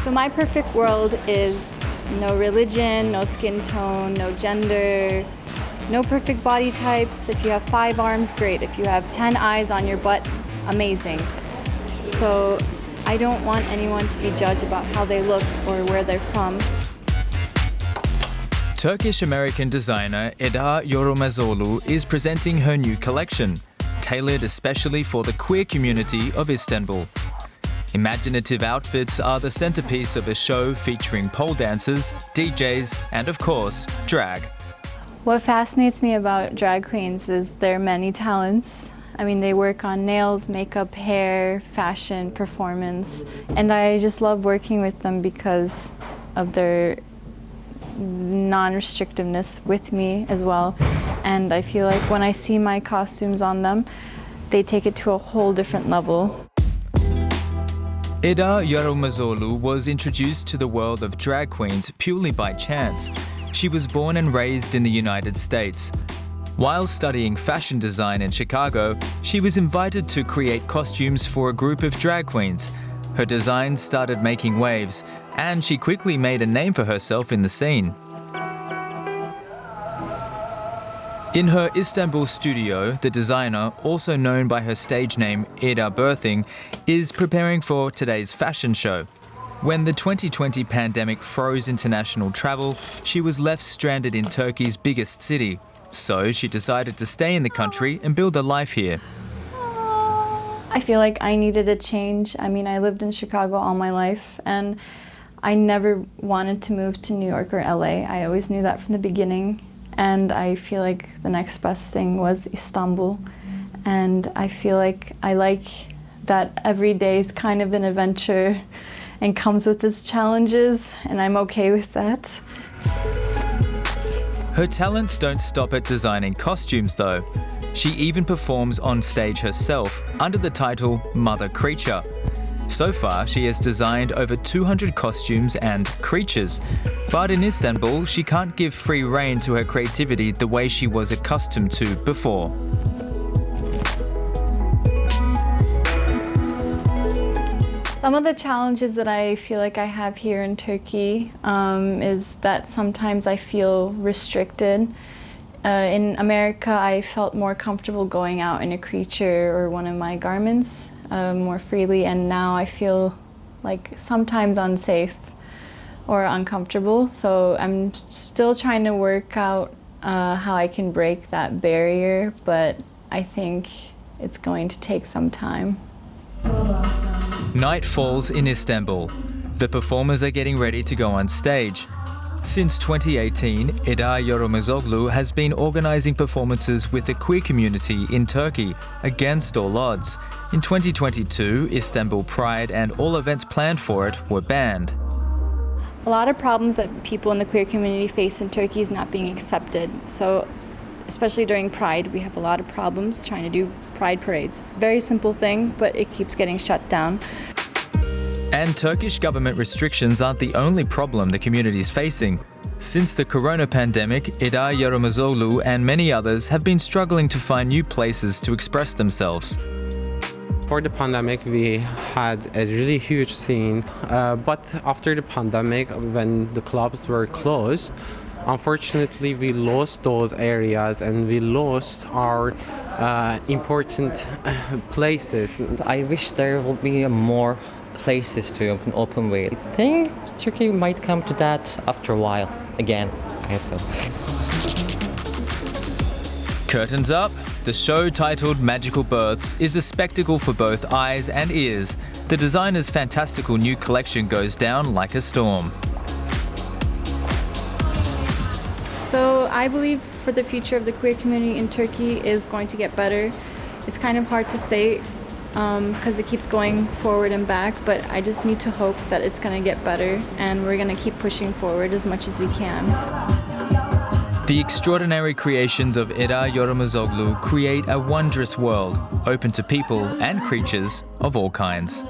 So my perfect world is no religion, no skin tone, no gender, no perfect body types. If you have 5 arms, great. If you have 10 eyes on your butt, amazing. So I don't want anyone to be judged about how they look or where they're from. Turkish-American designer Eda Yorulmazoğlu is presenting her new collection, tailored especially for the queer community of Istanbul. Imaginative outfits are the centerpiece of a show featuring pole dancers, DJs, and of course, drag. What fascinates me about drag queens is their many talents. I mean, they work on nails, makeup, hair, fashion, performance, and I just love working with them because of their non-restrictiveness with me as well. And I feel like when I see my costumes on them, they take it to a whole different level. Eda Yorulmazoğlu was introduced to the world of drag queens purely by chance. She was born and raised in the United States. While studying fashion design in Chicago, she was invited to create costumes for a group of drag queens. Her designs started making waves, and she quickly made a name for herself in the scene. In her Istanbul studio, the designer, also known by her stage name Eda Birthing, is preparing for today's fashion show. When the 2020 pandemic froze international travel, she was left stranded in Turkey's biggest city. So she decided to stay in the country and build a life here. I feel like I needed a change. I mean, I lived in Chicago all my life and I never wanted to move to New York or LA. I always knew that from the beginning. And I feel like the next best thing was Istanbul. And I feel like I like that every day is kind of an adventure and comes with its challenges, and I'm okay with that. Her talents don't stop at designing costumes though. She even performs on stage herself under the title Mother Creature. So far, she has designed over 200 costumes and creatures. But in Istanbul, she can't give free rein to her creativity the way she was accustomed to before. Some of the challenges that I feel like I have here in Turkey is that sometimes I feel restricted. In America, I felt more comfortable going out in a creature or one of my garments more freely, and now I feel like sometimes unsafe or uncomfortable. So I'm still trying to work out how I can break that barrier, but I think it's going to take some time. Night falls in Istanbul. The performers are getting ready to go on stage. Since 2018, Eda Yorulmazoğlu has been organizing performances with the queer community in Turkey against all odds. In 2022, Istanbul Pride and all events planned for it were banned. A lot of problems that people in the queer community face in Turkey is not being accepted. So, especially during Pride, we have a lot of problems trying to do Pride parades. It's a very simple thing, but it keeps getting shut down. And Turkish government restrictions aren't the only problem the community is facing. Since the corona pandemic, Eda Yorulmazoğlu and many others have been struggling to find new places to express themselves. For the pandemic, we had a really huge scene, but after the pandemic, when the clubs were closed, unfortunately, we lost those areas and we lost our important places. I wish there would be more places to open with. I think Turkey might come to that after a while. Again, I hope so. Curtains up. The show, titled Magical Births, is a spectacle for both eyes and ears. The designer's fantastical new collection goes down like a storm. So I believe for the future of the queer community in Turkey is going to get better. It's kind of hard to say because it keeps going forward and back, but I just need to hope that it's going to get better and we're going to keep pushing forward as much as we can. The extraordinary creations of Eda Yorulmazoğlu create a wondrous world, open to people and creatures of all kinds.